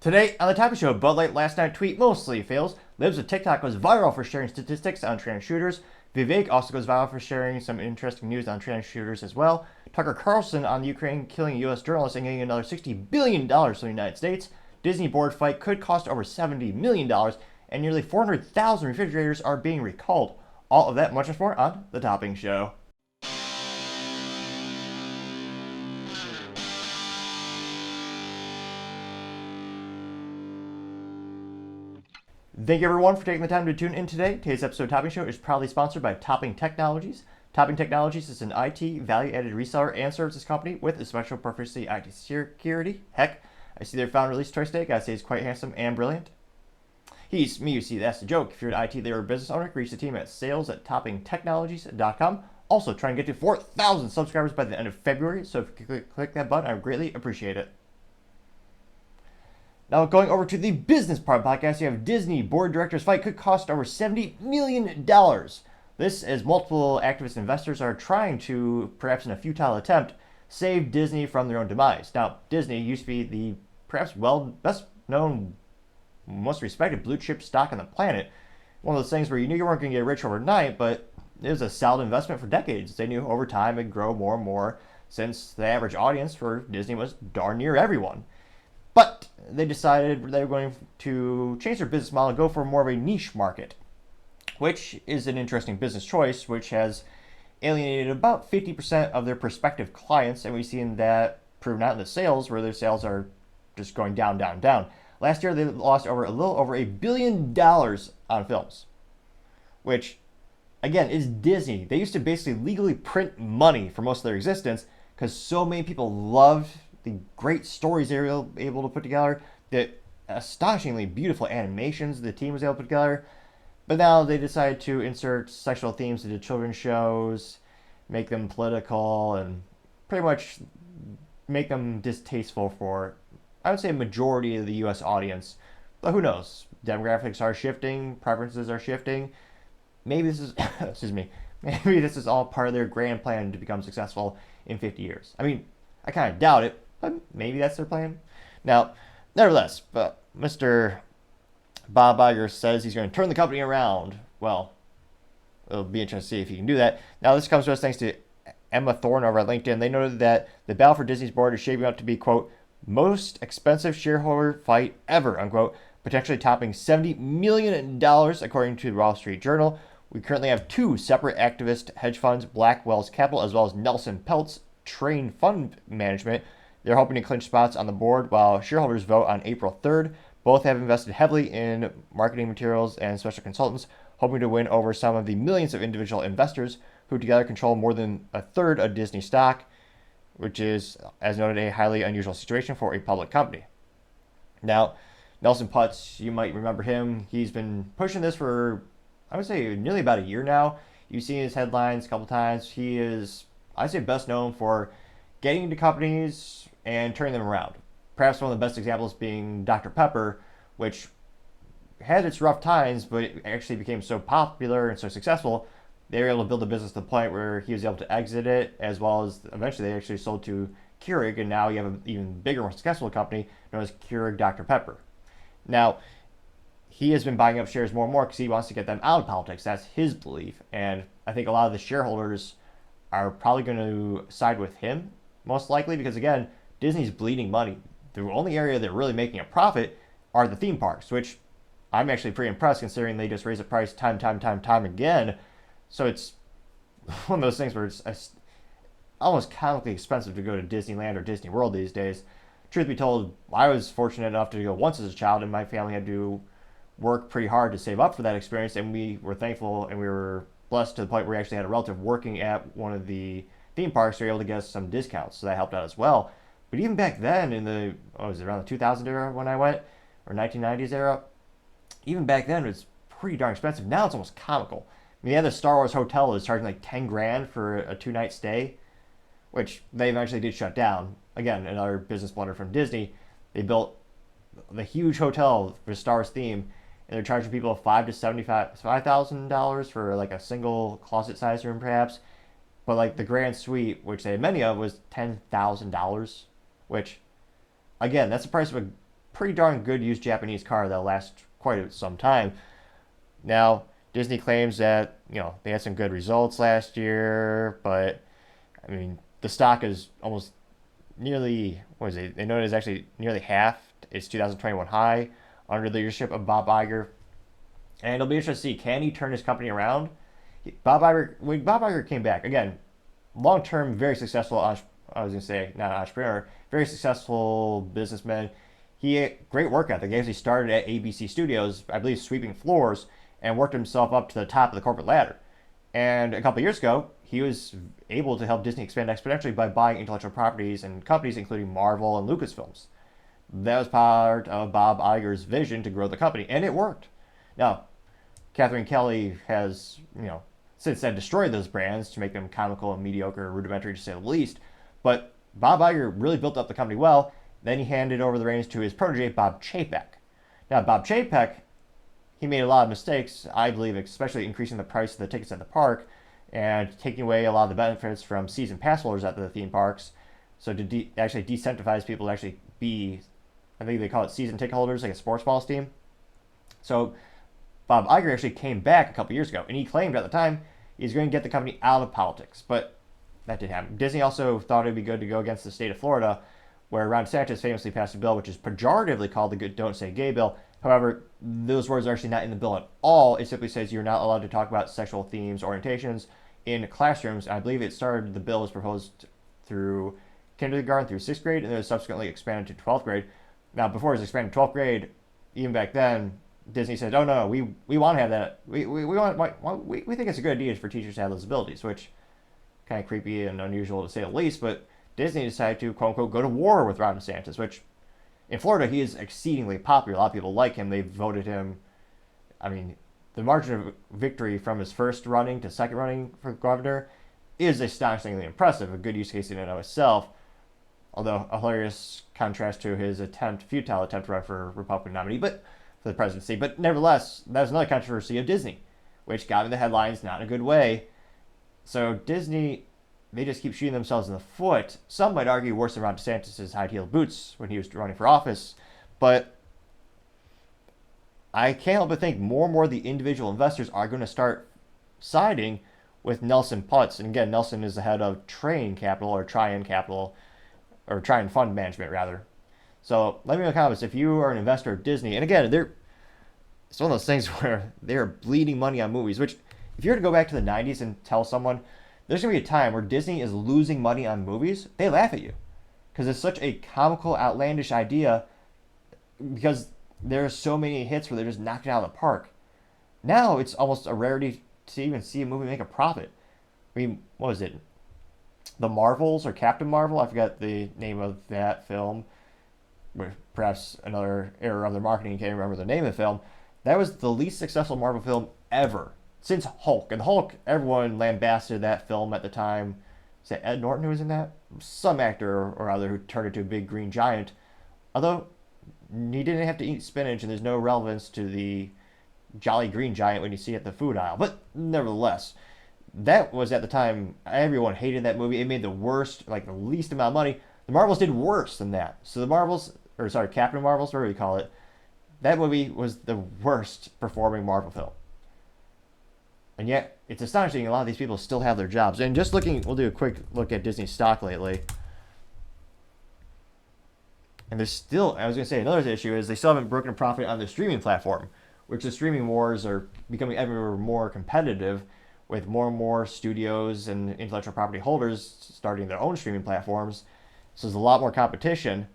Today on the Topic Show, Bud Light last night tweet mostly fails. Libs of TikTok goes viral for sharing statistics on trans shooters. Vivek also goes viral for sharing some interesting news on trans shooters as well. Tucker Carlson on Ukraine killing a U.S. journalist and getting another $60 billion from the United States. Disney board fight could cost over $70 million, and nearly 400,000 refrigerators are being recalled. All of that, much more on The Topping Show. Thank you everyone for taking the time to tune in today. Today's episode of Topping Show is proudly sponsored by Topping Technologies. Topping Technologies is an IT value-added reseller and services company with a special proficiency in IT security. Heck, I see their founder release choice today. Gotta say he's quite handsome and brilliant. He's me, you see, that's the joke. If you're an IT leader or business owner, reach the team at sales@toppingtechnologies.com. Also, try and get to 4,000 subscribers by the end of February, so if you could click that button, I would greatly appreciate it. Now, going over to the business part of the podcast, you have Disney board directors fight could cost over $70 million. This as multiple activist investors are trying to, perhaps in a futile attempt, save Disney from their own demise. Now, Disney used to be the perhaps best known, most respected blue chip stock on the planet. One of those things where you knew you weren't going to get rich overnight, but it was a solid investment for decades. They knew over time it'd grow more and more since the average audience for Disney was darn near everyone. But they decided they were going to change their business model and go for more of a niche market, which is an interesting business choice, which has alienated about 50% of their prospective clients. And we've seen that proven out in the sales, where their sales are just going down, down, down. Last year, they lost a little over $1 billion on films, which, again, is Disney. They used to basically legally print money for most of their existence because so many people loved the great stories they were able to put together, the astonishingly beautiful animations the team was able to put together. But now they decided to insert sexual themes into children's shows, make them political, and pretty much make them distasteful for, I would say, a majority of the U.S. audience. But who knows? Demographics are shifting, preferences are shifting. Maybe this is, maybe this is all part of their grand plan to become successful in 50 years. I mean, I kind of doubt it, but maybe that's their plan. Now, nevertheless, but Mr. Bob Iger says he's going to turn the company around. Well, it'll be interesting to see if he can do that. Now, this comes to us thanks to Emma Thorne over at LinkedIn. They noted that the battle for Disney's board is shaping up to be, quote, most expensive shareholder fight ever, unquote, potentially topping $70 million, according to the Wall Street Journal. We currently have two separate activist hedge funds, Blackwell's Capital, as well as Nelson Peltz Train Fund Management. They're hoping to clinch spots on the board while shareholders vote on April 3rd. Both have invested heavily in marketing materials and special consultants, hoping to win over some of the millions of individual investors who together control more than a third of Disney stock, which is, as noted, a highly unusual situation for a public company. Now, Nelson Peltz, you might remember him. He's been pushing this for, I would say, nearly about a year now. You've seen his headlines a couple times. He is, I'd say, best known for getting into companies and turning them around. Perhaps one of the best examples being Dr. Pepper, which had its rough times, but it actually became so popular and so successful, they were able to build a business to the point where he was able to exit it, as well as eventually they actually sold to Keurig, and now you have an even bigger, more successful company known as Keurig Dr. Pepper. Now, he has been buying up shares more and more because he wants to get them out of politics. That's his belief, and I think a lot of the shareholders are probably going to side with him, most likely, because again, Disney's bleeding money. The only area they're really making a profit are the theme parks, which I'm actually pretty impressed considering they just raise the price time again. So it's one of those things where it's almost comically expensive to go to Disneyland or Disney World these days. Truth be told, I was fortunate enough to go once as a child, and my family had to work pretty hard to save up for that experience, and we were thankful and we were blessed to the point where we actually had a relative working at one of the theme parks, so we were able to get us some discounts, so that helped out as well. But even back then, in the, was it around the 2000 era when I went, or 1990s era, even back then it was pretty darn expensive. Now it's almost comical. I mean, the Star Wars hotel is charging like 10 grand for a 2-night stay, which they eventually did shut down. Again, another business blunder from Disney. They built the huge hotel for Star Wars theme, and they're charging people $5,000 to $75,000 for like a single closet size room, perhaps. But like the grand suite, which they had many of, was $10,000, which, again, that's the price of a pretty darn good used Japanese car that'll last quite some time. Now, Disney claims that, they had some good results last year, but I mean, the stock is almost nearly, what is it? They know it is actually nearly half its 2021 high under the leadership of Bob Iger. And it'll be interesting to see, can he turn his company around? When Bob Iger came back, again, long-term, very successful, I was going to say, not entrepreneur, very successful businessman. He had great work ethic. He actually started at ABC Studios, I believe, sweeping floors, and worked himself up to the top of the corporate ladder. And a couple of years ago, he was able to help Disney expand exponentially by buying intellectual properties and companies including Marvel and Lucasfilms. That was part of Bob Iger's vision to grow the company, and it worked. Now, Kathleen Kelly has, since then destroyed those brands to make them comical and mediocre, rudimentary to say the least. But Bob Iger really built up the company well. Then he handed over the reins to his protege, Bob Chapek. Now, Bob Chapek, he made a lot of mistakes, I believe, especially increasing the price of the tickets at the park and taking away a lot of the benefits from season pass holders at the theme parks. So to actually decentivize people to actually be, I think they call it season ticket holders, like a sports balls team. So Bob Iger actually came back a couple years ago, and he claimed at the time he's going to get the company out of politics. But that didn't happen. Disney also thought it would be good to go against the state of Florida, where Ron DeSantis famously passed a bill which is pejoratively called the Don't Say Gay bill. However, those words are actually not in the bill at all. It simply says you're not allowed to talk about sexual themes, orientations in classrooms. I believe the bill was proposed through kindergarten through 6th grade, and then it was subsequently expanded to 12th grade. Now, before it was expanded to 12th grade, even back then, Disney said, "Oh no, we want to have that. We think it's a good idea for teachers to have those abilities," which kind of creepy and unusual to say the least. But Disney decided to quote unquote go to war with Ron DeSantis, which in Florida he is exceedingly popular. A lot of people like him. They voted him. I mean, the margin of victory from his first running to second running for governor is astonishingly impressive. A good use case in and of itself. Although a hilarious contrast to his futile attempt to run for Republican nominee, but for the presidency. But nevertheless, that was another controversy of Disney, which got in the headlines not in a good way. So Disney, they just keep shooting themselves in the foot. Some might argue worse than Ron DeSantis' high-heeled boots when he was running for office. But I can't help but think more and more the individual investors are going to start siding with Nelson Putz. And again, Nelson is the head of Trian Capital, or Trian Fund Management, rather. So let me know in the comments if you are an investor of Disney. And again, it's one of those things where they're bleeding money on movies, which if you were to go back to the 90s and tell someone there's going to be a time where Disney is losing money on movies, they laugh at you. Because it's such a comical, outlandish idea, because there are so many hits where they're just knocking it out of the park. Now it's almost a rarity to even see a movie make a profit. I mean, what was it? The Marvels or Captain Marvel? I forgot the name of that film. Perhaps another error of their marketing, can't remember the name of the film. That was the least successful Marvel film ever since Hulk. And Hulk, everyone lambasted that film at the time. Is that Ed Norton who was in that? Some actor or other who turned into a big green giant. Although he didn't have to eat spinach, and there's no relevance to the jolly green giant when you see it at the food aisle. But nevertheless, that was at the time, everyone hated that movie. It made the least amount of money. The Marvels did worse than that. So Captain Marvels, whatever you call it, that movie was the worst performing Marvel film. And yet, it's astonishing a lot of these people still have their jobs. And just we'll do a quick look at Disney's stock lately. And there's still, I was going to say, another issue is they still haven't broken a profit on the streaming platform, which the streaming wars are becoming ever more competitive, with more and more studios and intellectual property holders starting their own streaming platforms. So there's a lot more competition.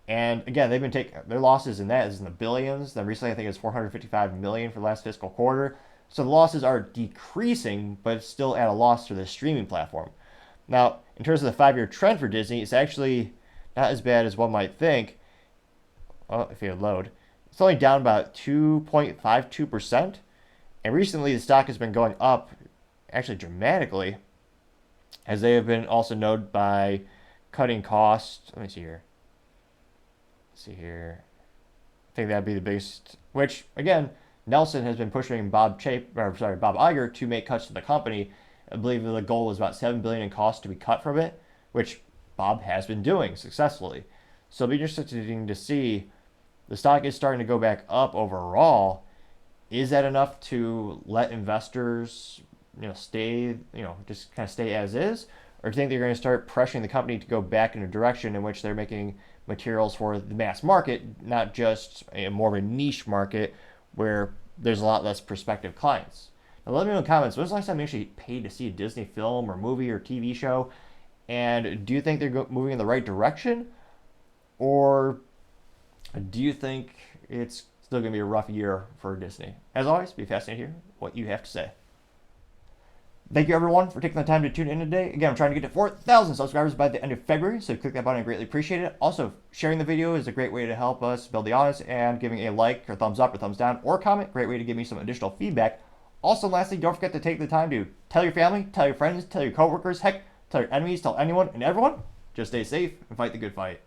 And again, they've been taking their losses in that is in the billions. Then recently, I think it was $455 million for the last fiscal quarter. So the losses are decreasing, but it's still at a loss for the streaming platform. Now, in terms of the 5-year trend for Disney, it's actually not as bad as one might think. Well, if you load, it's only down about 2.52%. And recently, the stock has been going up, actually dramatically, as they have been also known by cutting costs. Let me see here. I think that'd be the biggest. Which again, Nelson has been pushing Bob Iger to make cuts to the company. I believe the goal was about $7 billion in costs to be cut from it, which Bob has been doing successfully. So it'll be interesting to see the stock is starting to go back up overall. Is that enough to let investors, stay, just kind of stay as is? Or do you think they're going to start pressuring the company to go back in a direction in which they're making materials for the mass market, not just more of a niche market where there's a lot less prospective clients? Now, let me know in the comments, when's the last time you actually paid to see a Disney film or movie or TV show? And do you think they're moving in the right direction? Or do you think it's still going to be a rough year for Disney? As always, be fascinated to hear what you have to say. Thank you, everyone, for taking the time to tune in today. Again, I'm trying to get to 4,000 subscribers by the end of February, so click that button. I greatly appreciate it. Also, sharing the video is a great way to help us build the audience, and giving a like or thumbs up or thumbs down or comment, great way to give me some additional feedback. Also, lastly, don't forget to take the time to tell your family, tell your friends, tell your coworkers, heck, tell your enemies, tell anyone and everyone. Just stay safe and fight the good fight.